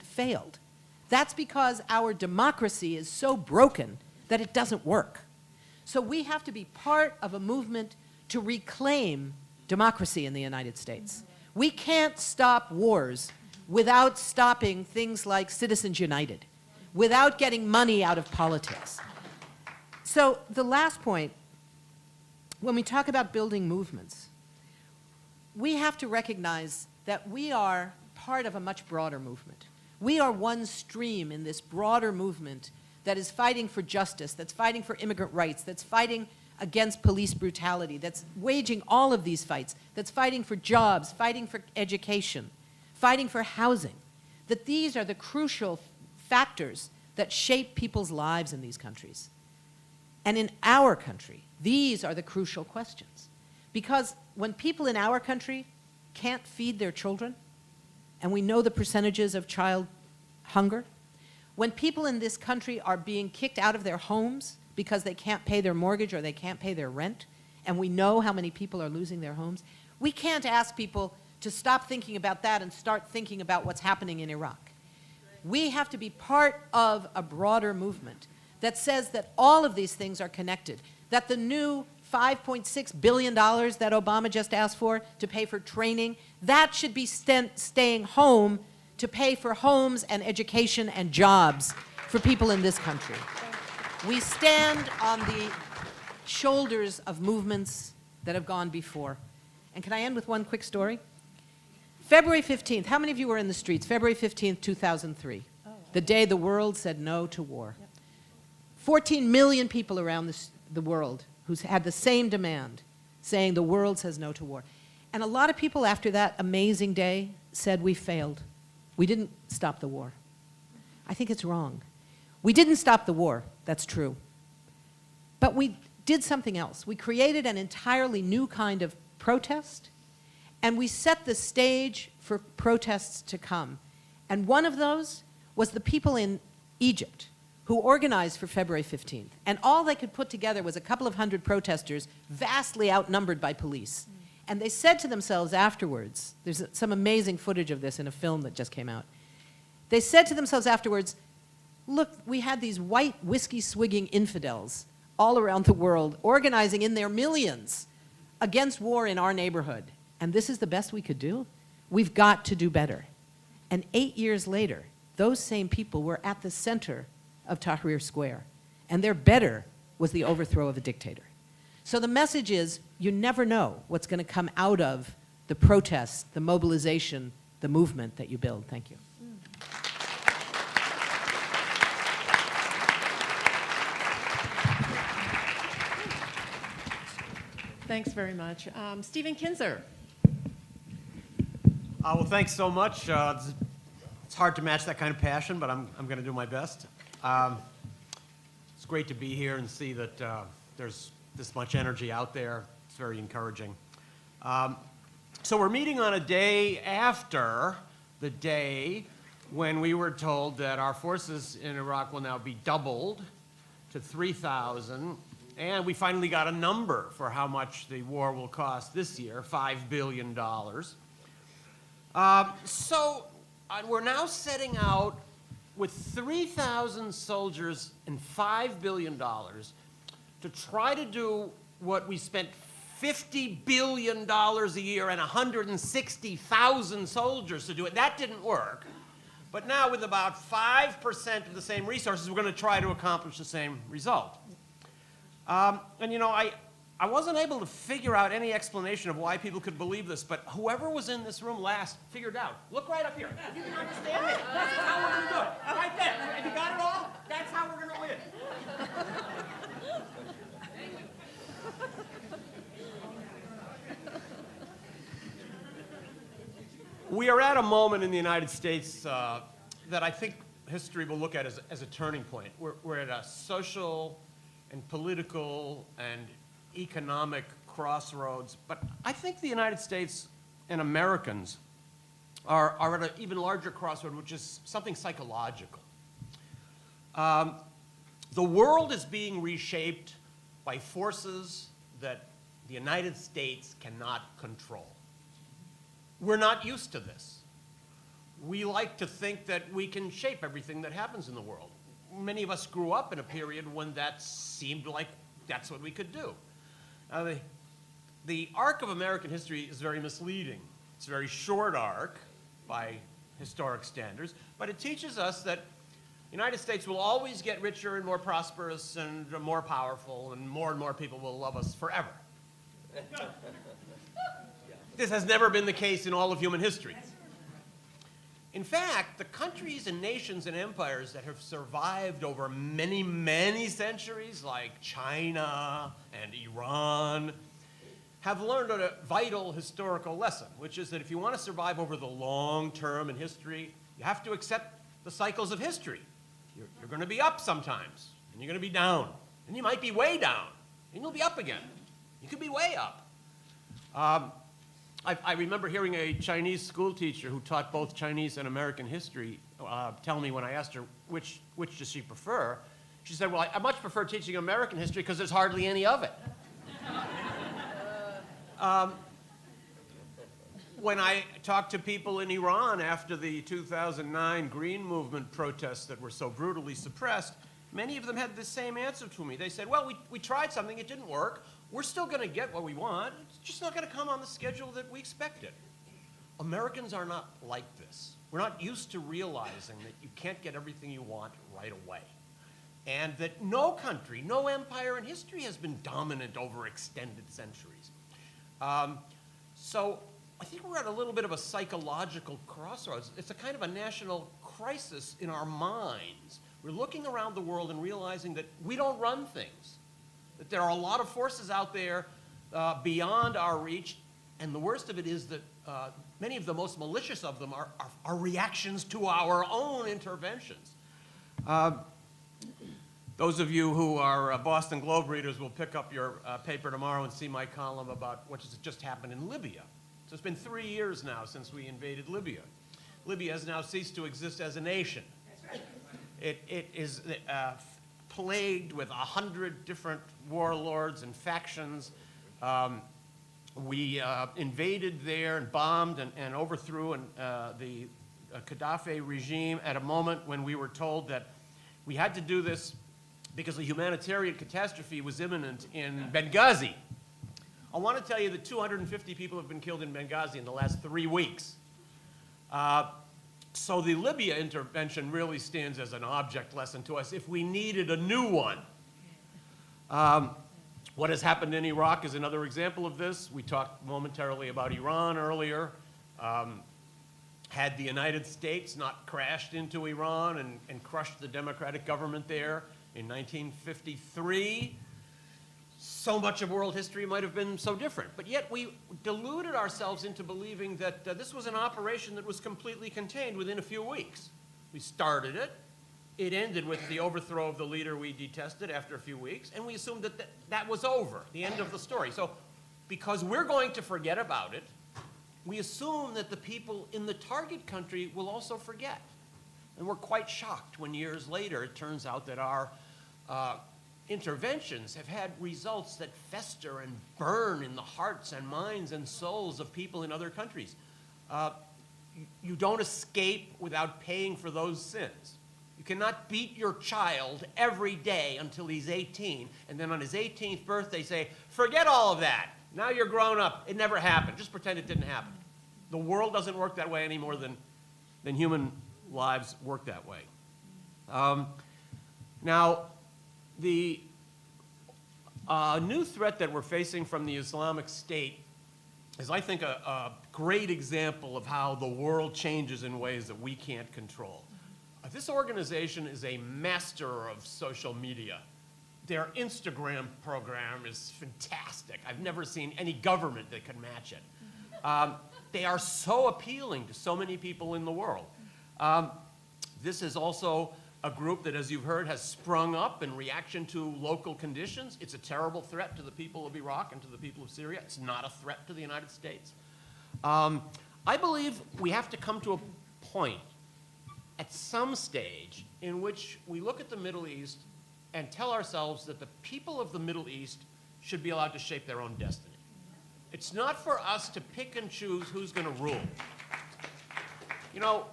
failed. That's because our democracy is so broken that it doesn't work. So we have to be part of a movement to reclaim democracy in the United States. We can't stop wars without stopping things like Citizens United, without getting money out of politics. So the last point, when we talk about building movements, we have to recognize that we are part of a much broader movement. We are one stream in this broader movement that is fighting for justice, that's fighting for immigrant rights, that's fighting against police brutality, that's waging all of these fights, that's fighting for jobs, fighting for education, fighting for housing, that these are the crucial factors that shape people's lives in these countries. And in our country, these are the crucial questions. Because when people in our country can't feed their children, and we know the percentages of child hunger, when people in this country are being kicked out of their homes because they can't pay their mortgage or they can't pay their rent, and we know how many people are losing their homes, we can't ask people to stop thinking about that and start thinking about what's happening in Iraq. We have to be part of a broader movement that says that all of these things are connected, that the new $5.6 billion that Obama just asked for to pay for training, that should be staying home to pay for homes and education and jobs for people in this country. We stand on the shoulders of movements that have gone before. And can I end with one quick story? February 15th, how many of you were in the streets? February 15th, 2003, the day the world said no to war. 14 million people around the world who had the same demand, saying the world says no to war. And a lot of people after that amazing day said we failed. We didn't stop the war. I think it's wrong. We didn't stop the war, that's true. But we did something else. We created an entirely new kind of protest, and we set the stage for protests to come. And one of those was the people in Egypt who organized for February 15th. And all they could put together was a couple of hundred protesters, vastly outnumbered by police. And they said to themselves afterwards, there's some amazing footage of this in a film that just came out. They said to themselves afterwards, look, we had these white whiskey-swigging infidels all around the world organizing in their millions against war in our neighborhood. And this is the best we could do? We've got to do better. And 8 years later, those same people were at the center of Tahrir Square. And their better was the overthrow of a dictator. So the message is, you never know what's going to come out of the protest, the mobilization, the movement that you build. Thank you. Thanks very much. Stephen Kinzer. Well, thanks so much. It's hard to match that kind of passion, but I'm going to do my best. It's great to be here and see that there's this much energy out there. It's very encouraging. So we're meeting on a day after the day when we were told that our forces in Iraq will now be doubled to 3,000, and we finally got a number for how much the war will cost this year, $5 billion. So we're now setting out with 3,000 soldiers and $5 billion to try to do what we spent $50 billion a year and 160,000 soldiers to do it. That didn't work. But now with about 5% of the same resources, we're going to try to accomplish the same result. And you know, I wasn't able to figure out any explanation of why people could believe this, but whoever was in this room last figured out. Look right up here. If you can understand it, that's how we're going to do it. Right there. If you got it all, that's how we're going to win. We are at a moment in the United States that I think history will look at as a turning point. We're at a social and political and economic crossroads, but I think the United States and Americans are at an even larger crossroad, which is something psychological. The world is being reshaped by forces that the United States cannot control. We're not used to this. we like to think that we can shape everything that happens in the world. Many of us grew up in a period when that seemed like that's what we could do. The arc of American history is very misleading. It's a very short arc by historic standards, but it teaches us that the United States will always get richer and more prosperous and more powerful, and more people will love us forever. This has never been the case in all of human history. In fact, the countries and nations and empires that have survived over many, many centuries, like China and Iran, have learned a vital historical lesson, which is that if you want to survive over the long term in history, you have to accept the cycles of history. You're going to be up sometimes, and you're going to be down, and you might be way down, and you'll be up again. You could be way up. I remember hearing a Chinese school teacher who taught both Chinese and American history tell me when I asked her which does she prefer, she said, well, I much prefer teaching American history because there's hardly any of it. When I talked to people in Iran after the 2009 Green Movement protests that were so brutally suppressed, many of them had the same answer to me. They said, well, we tried something, it didn't work. We're still going to get what we want. It's just not going to come on the schedule that we expected. Americans are not like this. We're not used to realizing that you can't get everything you want right away. And that no country, no empire in history has been dominant over extended centuries. So I think we're at a little bit of a psychological crossroads. It's a kind of a national crisis in our minds. We're looking around the world and realizing that we don't run things, that there are a lot of forces out there beyond our reach, and the worst of it is that many of the most malicious of them are reactions to our own interventions. Those of you who are Boston Globe readers will pick up your paper tomorrow and see my column about what has just happened in Libya. So it's been 3 years now since we invaded Libya. Libya has now ceased to exist as a nation. It is plagued with 100 different warlords and factions. We invaded there and bombed and overthrew the Gaddafi regime at a moment when we were told that we had to do this because a humanitarian catastrophe was imminent in Benghazi. I want to tell you that 250 people have been killed in Benghazi in the last 3 weeks. So the Libya intervention really stands as an object lesson to us if we needed a new one. What has happened in Iraq is another example of this. We talked momentarily about Iran earlier. Had the United States not crashed into Iran and crushed the democratic government there in 1953, so much of world history might have been so different. But yet we deluded ourselves into believing that this was an operation that was completely contained within a few weeks. We started it. It ended with the overthrow of the leader we detested after a few weeks, and we assumed that that was over, the end of the story. So because we're going to forget about it, we assume that the people in the target country will also forget. And we're quite shocked when years later it turns out that our interventions have had results that fester and burn in the hearts and minds and souls of people in other countries. You don't escape without paying for those sins. You cannot beat your child every day until he's 18, and then on his 18th birthday say, forget all of that. Now you're grown up. It never happened. Just pretend it didn't happen. The world doesn't work that way any more than human lives work that way. Now, the new threat that we're facing from the Islamic State is, I think, a great example of how the world changes in ways that we can't control. This organization is a master of social media. Their Instagram program is fantastic. I've never seen any government that can match it. They are so appealing to so many people in the world. This is also a group that, as you've heard, has sprung up in reaction to local conditions. It's a terrible threat to the people of Iraq and to the people of Syria. It's not a threat to the United States. I believe we have to come to a point at some stage in which we look at the Middle East and tell ourselves that the people of the Middle East should be allowed to shape their own destiny. It's not for us to pick and choose who's going to rule. You know,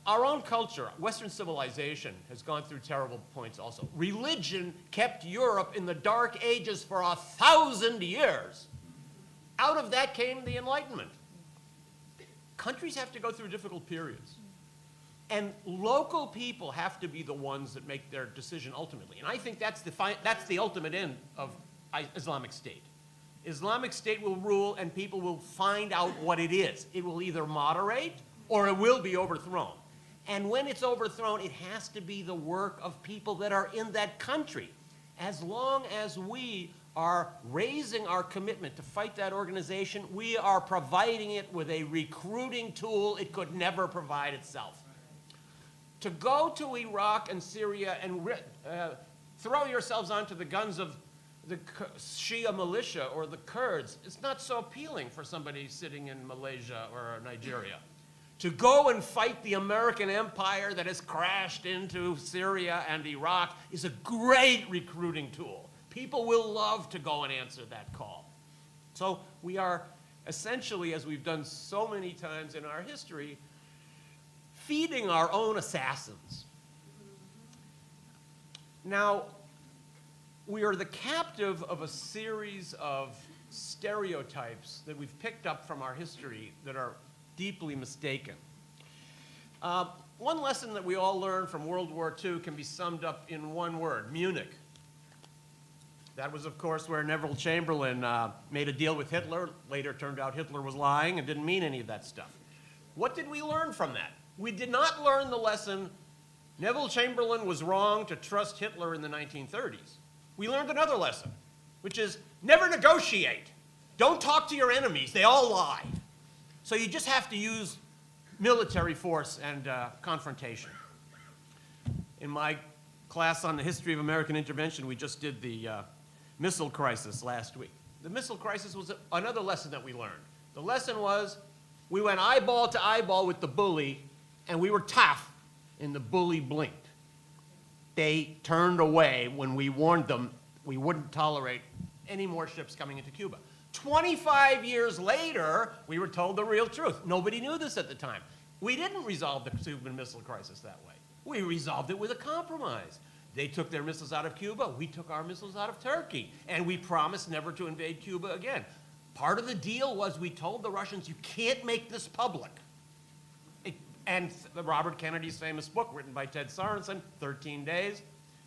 our own culture, Western civilization, has gone through terrible points also. Religion kept Europe in the Dark Ages for 1,000 years. Out of that came the Enlightenment. Countries have to go through difficult periods. And local people have to be the ones that make their decision ultimately. And I think that's the ultimate end of Islamic State. Islamic State will rule and people will find out what it is. It will either moderate or it will be overthrown. And when it's overthrown, it has to be the work of people that are in that country. As long as we are raising our commitment to fight that organization, we are providing it with a recruiting tool it could never provide itself. To go to Iraq and Syria and throw yourselves onto the guns of the Shia militia or the Kurds, it's not so appealing for somebody sitting in Malaysia or Nigeria. To go and fight the American empire that has crashed into Syria and Iraq is a great recruiting tool. People will love to go and answer that call. So we are essentially, as we've done so many times in our history, feeding our own assassins. Now, we are the captive of a series of stereotypes that we've picked up from our history that are deeply mistaken. One lesson that we all learned from World War II can be summed up in one word: Munich. That was, of course, where Neville Chamberlain made a deal with Hitler. Later turned out Hitler was lying and didn't mean any of that stuff. What did we learn from that? We did not learn the lesson Neville Chamberlain was wrong to trust Hitler in the 1930s. We learned another lesson, which is never negotiate. Don't talk to your enemies. They all lie. So you just have to use military force and confrontation. In my class on the history of American intervention, we just did the missile crisis last week. The missile crisis was another lesson that we learned. The lesson was we went eyeball to eyeball with the bully, and we were tough, and the bully blinked. They turned away when we warned them we wouldn't tolerate any more ships coming into Cuba. 25 years later, we were told the real truth. Nobody knew this at the time. We didn't resolve the Cuban Missile Crisis that way. We resolved it with a compromise. They took their missiles out of Cuba, we took our missiles out of Turkey, and we promised never to invade Cuba again. Part of the deal was we told the Russians, you can't make this public. And Robert Kennedy's famous book, written by Ted Sorensen, 13 Days,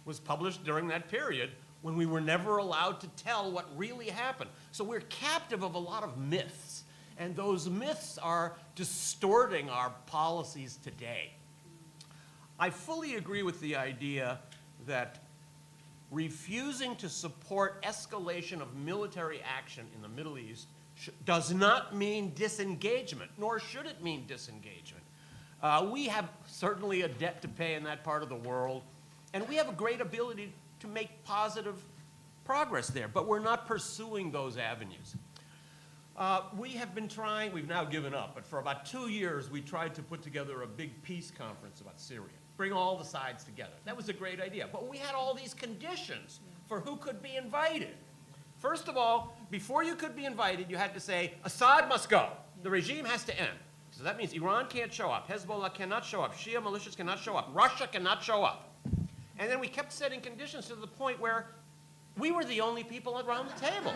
was published during that period when we were never allowed to tell what really happened. So we're captive of a lot of myths, and those myths are distorting our policies today. I fully agree with the idea that refusing to support escalation of military action in the Middle East does not mean disengagement, nor should it mean disengagement. We have certainly a debt to pay in that part of the world, and we have a great ability to make positive progress there, but we're not pursuing those avenues. We have been trying, we've now given up, but for about 2 years we tried to put together a big peace conference about Syria, bring all the sides together. That was a great idea, but we had all these conditions for who could be invited. First of all, before you could be invited, you had to say, Assad must go. The regime has to end. So that means Iran can't show up, Hezbollah cannot show up, Shia militias cannot show up, Russia cannot show up. And then we kept setting conditions to the point where we were the only people around the table.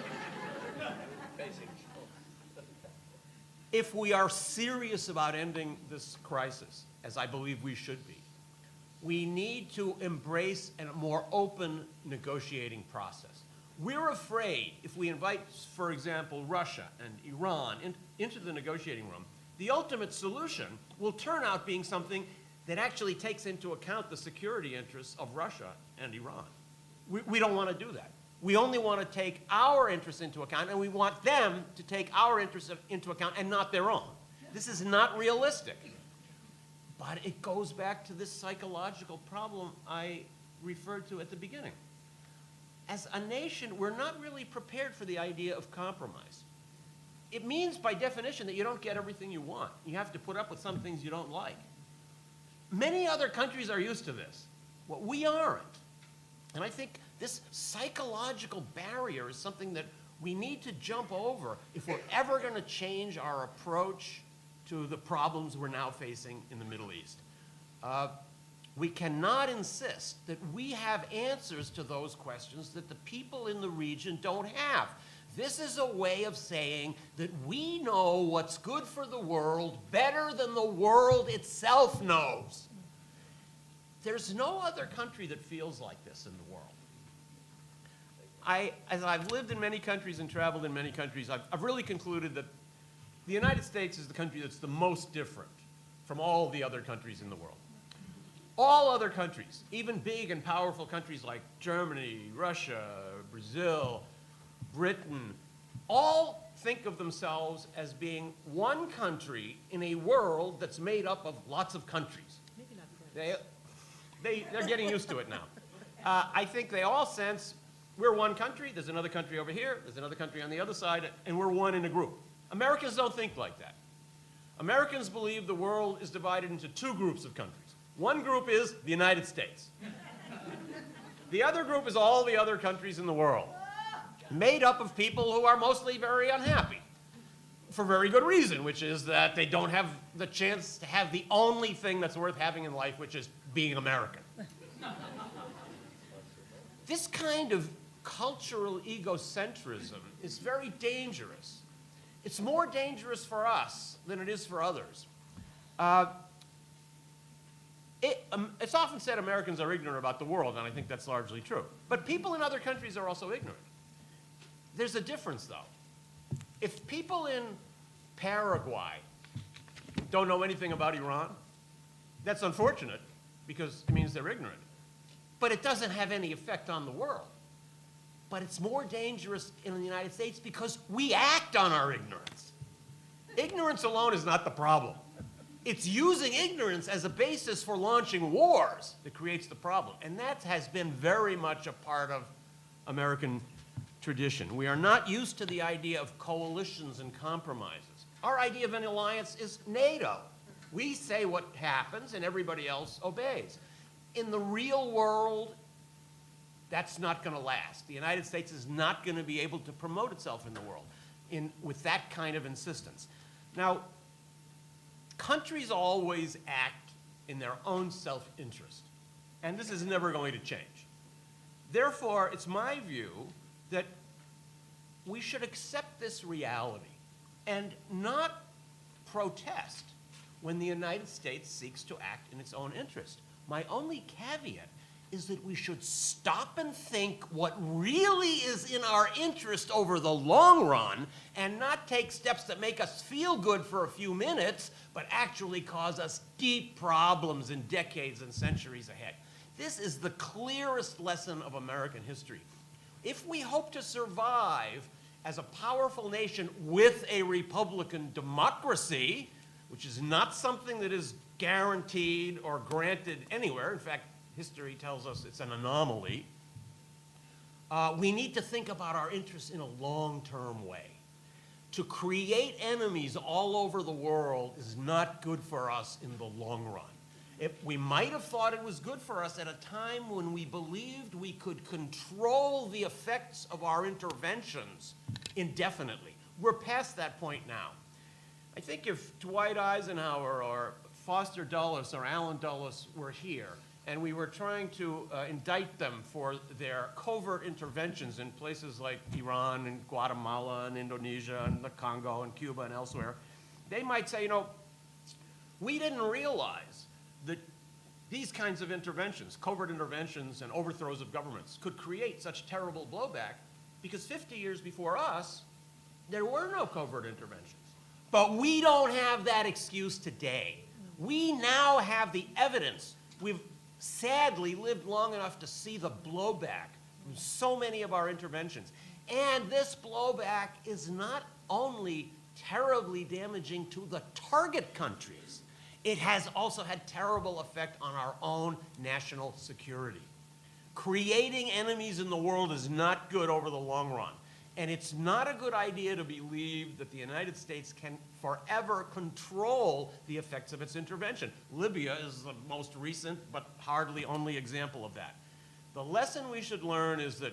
If we are serious about ending this crisis, as I believe we should be, we need to embrace a more open negotiating process. We're afraid if we invite, for example, Russia and Iran into the negotiating room, the ultimate solution will turn out being something that actually takes into account the security interests of Russia and Iran. We don't want to do that. We only want to take our interests into account, and we want them to take our interests into account and not their own. This is not realistic. But it goes back to this psychological problem I referred to at the beginning. As a nation, we're not really prepared for the idea of compromise. It means, by definition, that you don't get everything you want. You have to put up with some things you don't like. Many other countries are used to this. Well, we aren't. And I think this psychological barrier is something that we need to jump over if we're ever going to change our approach to the problems we're now facing in the Middle East. We cannot insist that we have answers to those questions that the people in the region don't have. This is a way of saying that we know what's good for the world better than the world itself knows. There's no other country that feels like this in the world. As I've lived in many countries and traveled in many countries, I've really concluded that the United States is the country that's the most different from all the other countries in the world. All other countries, even big and powerful countries like Germany, Russia, Brazil, Britain, all think of themselves as being one country in a world that's made up of lots of countries. Maybe not France. They're getting used to it now. I think they all sense we're one country, there's another country over here, there's another country on the other side, and we're one in a group. Americans don't think like that. Americans believe the world is divided into two groups of countries. One group is the United States. The other group is all the other countries in the world, made up of people who are mostly very unhappy, for very good reason, which is that they don't have the chance to have the only thing that's worth having in life, which is being American. This kind of cultural egocentrism is very dangerous. It's more dangerous for us than it is for others. It's often said Americans are ignorant about the world, and I think that's largely true. But people in other countries are also ignorant. There's a difference, though. If people in Paraguay don't know anything about Iran, that's unfortunate, because it means they're ignorant. But it doesn't have any effect on the world. But it's more dangerous in the United States because we act on our ignorance. Ignorance alone is not the problem. It's using ignorance as a basis for launching wars that creates the problem. And that has been very much a part of American tradition. We are not used to the idea of coalitions and compromises. Our idea of an alliance is NATO. We say what happens and everybody else obeys. In the real world, that's not going to last. The United States is not going to be able to promote itself in the world with that kind of insistence. Now, countries always act in their own self-interest, and this is never going to change. Therefore, it's my view that we should accept this reality and not protest when the United States seeks to act in its own interest. My only caveat is that we should stop and think what really is in our interest over the long run and not take steps that make us feel good for a few minutes, but actually cause us deep problems in decades and centuries ahead. This is the clearest lesson of American history. If we hope to survive as a powerful nation with a Republican democracy, which is not something that is guaranteed or granted anywhere, in fact, history tells us it's an anomaly, we need to think about our interests in a long-term way. To create enemies all over the world is not good for us in the long run. We might have thought it was good for us at a time when we believed we could control the effects of our interventions indefinitely. We're past that point now. I think if Dwight Eisenhower or Foster Dulles or Allen Dulles were here, and we were trying to indict them for their covert interventions in places like Iran and Guatemala and Indonesia and the Congo and Cuba and elsewhere, they might say, we didn't realize that these kinds of interventions, covert interventions and overthrows of governments, could create such terrible blowback because 50 years before us, there were no covert interventions. But we don't have that excuse today. We now have the evidence. We've sadly lived long enough to see the blowback from so many of our interventions. And this blowback is not only terribly damaging to the target countries, it has also had terrible effect on our own national security. Creating enemies in the world is not good over the long run. And it's not a good idea to believe that the United States can forever control the effects of its intervention. Libya is the most recent, but hardly only example of that. The lesson we should learn is that